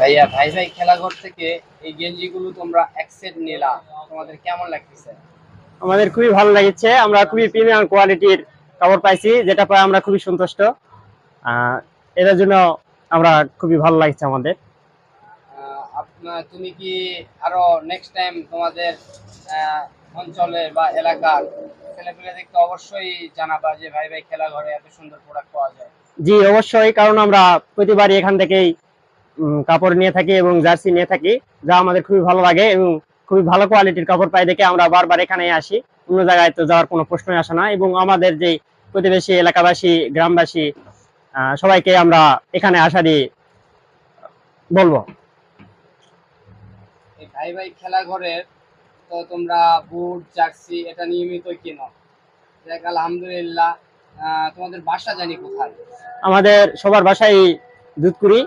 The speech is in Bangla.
ভাইয়া ভাই ভাই খেলাঘর থেকে এই গেঞ্জিগুলো তোমরা এক সেট নিলা, তোমাদের কেমন লাগতেছে? আমাদের খুবই ভালো লাগছে, আমরা খুবই প্রিমিয়াম কোয়ালিটির কাপড় পাইছি, যেটা পাই আমরা খুবই সন্তুষ্ট। এটার জন্য আমরা খুবই ভালো লাগছে আমাদের। তুমি কি আরো নেক্সট টাইম তোমাদের আহ, অঞ্চলে বা এলাকার ছেলেপেলেদেরকে অবশ্যই জানাবা যে ভাই ভাই খেলাঘরে এত সুন্দর প্রোডাক্ট পাওয়া যায়? জি অবশ্যই, কারণ আমরা প্রতিবারই এখান থেকেই কাপড় নিয়ে থাকি এবং জার্সি নিয়ে থাকি, যা আমাদের খুবই ভালো লাগে এবং খুবই ভালো কোয়ালিটির কাপড় পাই দেখে আমরা বারবার এখানে আসি। অন্য জায়গায় তো যাওয়ার কোনো প্রশ্নই আসে না। এবং আমাদের যে প্রতিবেশী এলাকাবাসী, গ্রামবাসী, সবাইকে আমরা এখানে আসারই বলবো। এই ভাই ভাই খেলাঘরের তো তোমরা বুট জার্সি এটা নিয়মিত কিনো, দেখ আলহামদুলিল্লাহ। তোমাদের বাসা জানি কোথায়? আমাদের সবার বাসায় দুধকুড়ি।